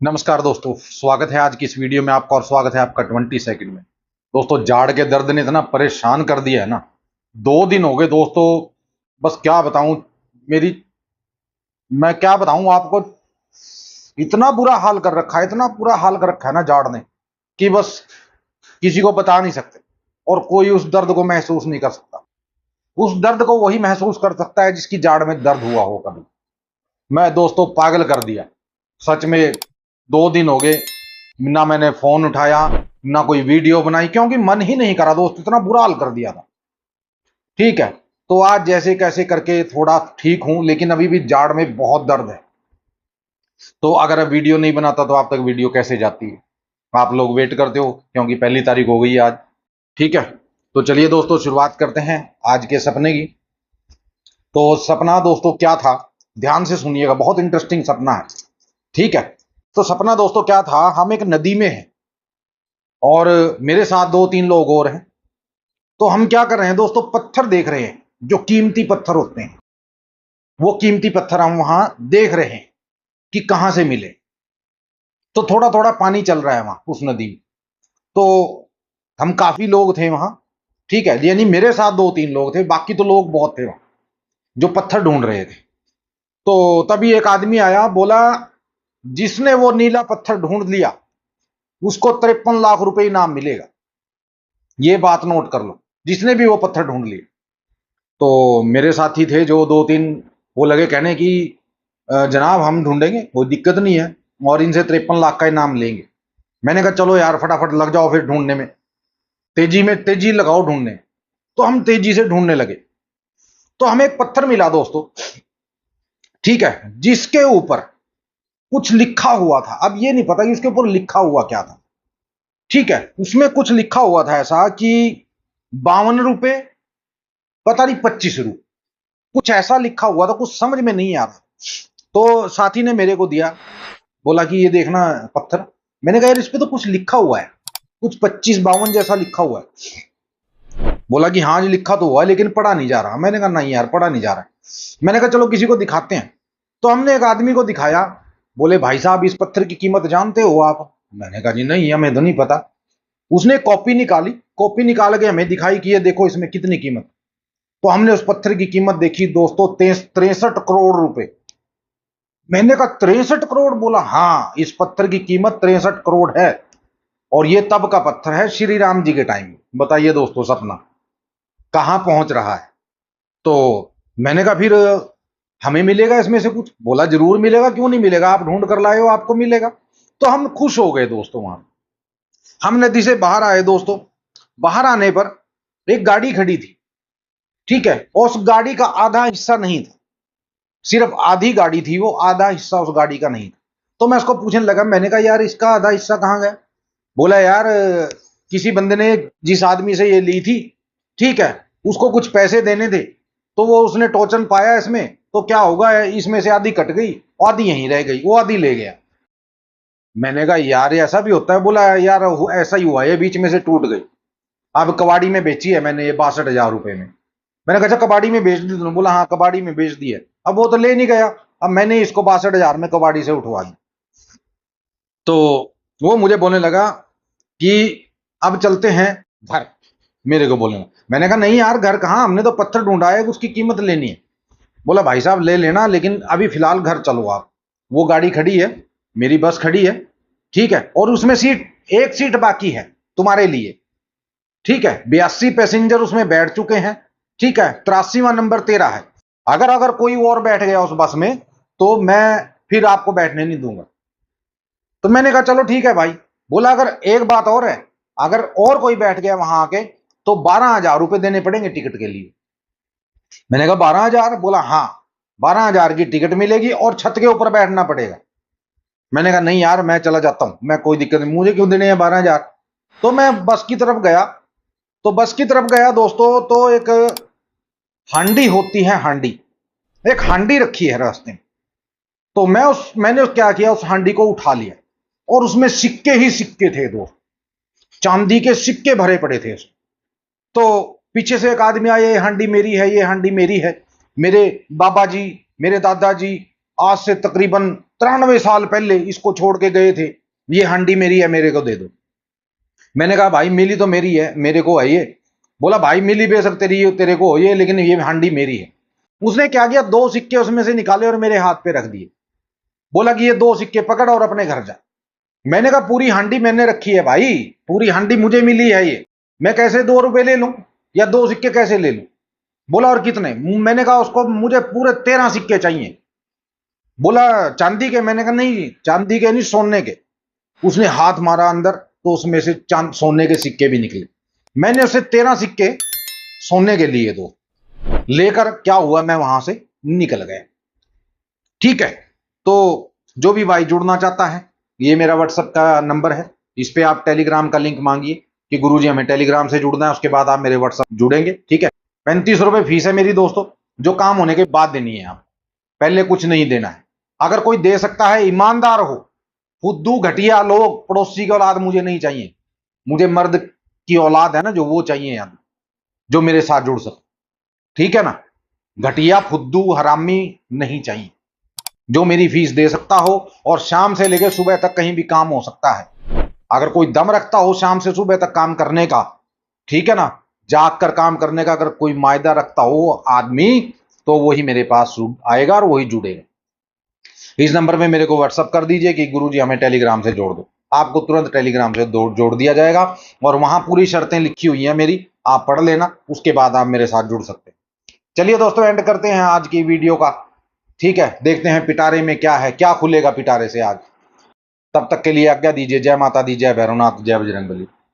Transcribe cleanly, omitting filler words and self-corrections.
नमस्कार दोस्तों, स्वागत है आज की इस वीडियो में आपका और स्वागत है आपका 20 सेकंड में। दोस्तों, जाड़ के दर्द ने इतना परेशान कर दिया है ना। 2 दिन हो गए दोस्तों। बस क्या बताऊं। मेरी मैं क्या बताऊं आपको। इतना बुरा हाल कर रखा है, इतना बुरा हाल कर रखा है ना जाड़ ने, कि बस किसी को बता नहीं सकते। और कोई उस दर्द को महसूस नहीं कर सकता। उस दर्द को वही महसूस कर सकता है जिसकी जाड़ में दर्द हुआ हो कभी। मैं दोस्तों पागल कर दिया सच में। 2 दिन हो गए, ना मैंने फोन उठाया, ना कोई वीडियो बनाई, क्योंकि मन ही नहीं करा दोस्त, इतना बुरा हाल कर दिया था। ठीक है, तो आज जैसे कैसे करके थोड़ा ठीक हूं, लेकिन अभी भी जाड़ में बहुत दर्द है। तो अगर अब वीडियो नहीं बनाता तो आप तक वीडियो कैसे जाती है। आप लोग वेट करते हो क्योंकि पहली तारीख हो गई है आज। ठीक है, तो चलिए दोस्तों शुरुआत करते हैं आज के सपने की। तो सपना दोस्तों क्या था, ध्यान से सुनिएगा, बहुत इंटरेस्टिंग सपना है। ठीक है, तो सपना दोस्तों क्या था, हम एक नदी में हैं और मेरे साथ 2-3 लोग और हैं। तो हम क्या कर रहे हैं दोस्तों, पत्थर देख रहे हैं, जो कीमती पत्थर होते हैं। वो कीमती पत्थर हम वहां देख रहे हैं कि कहां से मिले। तो थोड़ा थोड़ा पानी चल रहा है वहां उस नदी में। तो हम काफी लोग थे वहां। ठीक है, यानी मेरे साथ 2-3 लोग थे, बाकी तो लोग बहुत थे वहां जो पत्थर ढूंढ रहे थे। तो तभी एक आदमी आया, बोला जिसने वो नीला पत्थर ढूंढ लिया उसको 53 लाख रुपए इनाम मिलेगा। ये बात नोट कर लो, जिसने भी वो पत्थर ढूंढ लिया। तो मेरे साथी थे जो 2-3, वो लगे कहने की जनाब हम ढूंढेंगे, कोई दिक्कत नहीं है, और इनसे 53 लाख का इनाम लेंगे। मैंने कहा चलो यार फटाफट लग जाओ फिर ढूंढने में, तेजी लगाओ ढूंढने। तो हम तेजी से ढूंढने लगे। तो हमें एक पत्थर मिला दोस्तों, ठीक है, जिसके ऊपर कुछ लिखा हुआ था। अब ये नहीं पता कि उसके ऊपर लिखा हुआ क्या था। ठीक है, उसमें कुछ लिखा हुआ था ऐसा कि 52 रुपए, पता नहीं 25 रुपए, कुछ ऐसा लिखा हुआ था, कुछ समझ में नहीं आ रहा। तो साथी ने मेरे को दिया, बोला कि ये देखना पत्थर। मैंने कहा यार इस पे तो कुछ लिखा हुआ है, कुछ 25-52 जैसा लिखा हुआ है। बोला कि हाँ जी लिखा तो हुआ है लेकिन पढ़ा नहीं जा रहा। मैंने कहा नहीं यार पढ़ा नहीं जा रहा है। मैंने कहा चलो किसी को दिखाते हैं। तो हमने एक आदमी को दिखाया। बोले भाई साहब इस पत्थर की कीमत जानते हो आप। मैंने कहा जी नहीं, हमें तो नहीं पता। उसने कॉपी निकाली, कॉपी निकाल के हमें दिखाई कि ये देखो इसमें कितनी कीमत। तो हमने उस पत्थर की कीमत देखी दोस्तों, 63 करोड़ रुपए। मैंने कहा 63 करोड़? बोला हाँ, इस पत्थर की कीमत 63 करोड़ है। और ये तब का पत्थर है, श्री राम जी के टाइम। बताइए दोस्तों सपना कहां पहुंच रहा है। तो मैंने कहा फिर हमें मिलेगा इसमें से कुछ। बोला जरूर मिलेगा, क्यों नहीं मिलेगा, आप ढूंढ कर लाए हो, आपको मिलेगा। तो हम खुश हो गए दोस्तों। वहां हम नदी से बाहर आए दोस्तों। बाहर आने पर एक गाड़ी खड़ी थी। ठीक है, और उस गाड़ी का आधा हिस्सा नहीं था, सिर्फ आधी गाड़ी थी वो, आधा हिस्सा उस गाड़ी का नहीं था। तो मैं उसको पूछने लगा, मैंने कहा यार इसका आधा हिस्सा कहाँ गया। बोला यार किसी बंदे ने जिस आदमी से ये ली थी, ठीक है, उसको कुछ पैसे देने थे, तो वो उसने टोचन पाया इसमें, तो क्या होगा इसमें से आधी कट गई, आधी यहीं रह गई, वो आधी ले गया। मैंने कहा यार ऐसा भी होता है। बोला यार ऐसा ही हुआ, ये बीच में से टूट गई। अब कबाड़ी में बेची है मैंने ये 62,000 रुपए में। मैंने कहा अच्छा कबाड़ी में बेच दी तुमने। बोला हाँ कबाड़ी में बेच दी है। अब वो तो ले नहीं गया, अब मैंने इसको 62,000 में कबाड़ी से उठवा दी। तो वो मुझे बोलने लगा कि अब चलते हैं घर, मेरे को बोलने लगा। मैंने कहा नहीं यार घर कहाँ, हमने तो पत्थर ढूंढा है, उसकी कीमत लेनी है। बोला भाई साहब ले लेना, लेकिन अभी फिलहाल घर चलो आप। वो गाड़ी खड़ी है, मेरी बस खड़ी है, ठीक है, और उसमें एक सीट बाकी है तुम्हारे लिए। ठीक है, 82 पैसेंजर उसमें बैठ चुके हैं। ठीक है, 83वां नंबर तेरा है। अगर अगर कोई और बैठ गया उस बस में तो मैं फिर आपको बैठने नहीं दूंगा। तो मैंने कहा चलो ठीक है भाई। बोला अगर एक बात और है, अगर और कोई बैठ गया वहां आके तो 12,000 रुपए देने पड़ेंगे टिकट के लिए। मैंने कहा 12,000? बोला हाँ, 12,000 की टिकट मिलेगी और छत के ऊपर बैठना पड़ेगा। मैंने कहा नहीं यार मैं चला जाता हूं, मैं कोई दिक्कत नहीं, मुझे क्यों देने हैं 12,000। तो मैं बस की तरफ गया। तो बस की तरफ गया दोस्तों, तो एक हांडी होती है, हांडी, एक हांडी रखी है रास्ते में। तो मैंने क्या किया, उस हांडी को उठा लिया और उसमें सिक्के ही सिक्के थे दोस्त, चांदी के सिक्के भरे पड़े थे उसमें। तो पीछे से एक आदमी आया, ये हांडी मेरी है, ये हांडी मेरी है, मेरे बाबा जी, मेरे दादाजी, आज से तकरीबन 93 साल पहले इसको छोड़ के गए थे, ये हांडी मेरी है, मेरे को दे दो। मैंने कहा भाई मिली तो मेरी है, मेरे को है ये। बोला भाई मिली बेशक तेरी, तेरे को हो ये, लेकिन ये हांडी मेरी है। उसने क्या किया, 2 सिक्के उसमें से निकाले और मेरे हाथ पे रख दिए। बोला कि ये 2 सिक्के पकड़ और अपने घर जा। मैंने कहा पूरी हांडी मैंने रखी है भाई, पूरी हांडी मुझे मिली है ये, मैं कैसे 2 रुपए ले लूं या 2 सिक्के कैसे ले लूं। बोला और कितने? मैंने कहा उसको मुझे पूरे 13 सिक्के चाहिए। बोला चांदी के? मैंने कहा नहीं चांदी के नहीं, सोने के। उसने हाथ मारा अंदर तो उसमें से चांद सोने के सिक्के भी निकले। मैंने उसे 13 सिक्के सोने के लिए दो लेकर क्या हुआ, मैं वहां से निकल गया। ठीक है, तो जो भी भाई जुड़ना चाहता है, ये मेरा व्हाट्सएप का नंबर है, इस पे आप टेलीग्राम का लिंक मांगिए कि गुरुजी हमें टेलीग्राम से जुड़ना है, उसके बाद आप मेरे व्हाट्सएप जुड़ेंगे। ठीक है, 35 रुपए फीस है मेरी दोस्तों, जो काम होने के बाद देनी है, आप पहले कुछ नहीं देना है। अगर कोई दे सकता है, ईमानदार हो। फुद्दू घटिया लोग, पड़ोसी की औलाद मुझे नहीं चाहिए। मुझे मर्द की औलाद है ना जो, वो चाहिए यार, जो मेरे साथ जुड़ सके। ठीक है ना, घटिया फुद्दू हरामी नहीं चाहिए, जो मेरी फीस दे सकता हो और शाम से लेकर सुबह तक कहीं भी काम हो सकता है। अगर कोई दम रखता हो शाम से सुबह तक काम करने का, ठीक है ना, जाग कर काम करने का, अगर कोई मायदा रखता हो आदमी, तो वही मेरे पास आएगा और वही जुड़ेगा। इस नंबर पे मेरे को व्हाट्सअप कर दीजिए कि गुरुजी हमें टेलीग्राम से जोड़ दो, आपको तुरंत टेलीग्राम से जोड़ दिया जाएगा। और वहां पूरी शर्तें लिखी हुई हैं मेरी, आप पढ़ लेना, उसके बाद आप मेरे साथ जुड़ सकते हैं। चलिए दोस्तों, एंड करते हैं आज की वीडियो का। ठीक है, देखते हैं पिटारे में क्या है, क्या खुलेगा पिटारे से आज। तब तक के लिए आज्ञा दीजिए। जय माता दी, जय भैरवनाथ, जय बजरंगबली।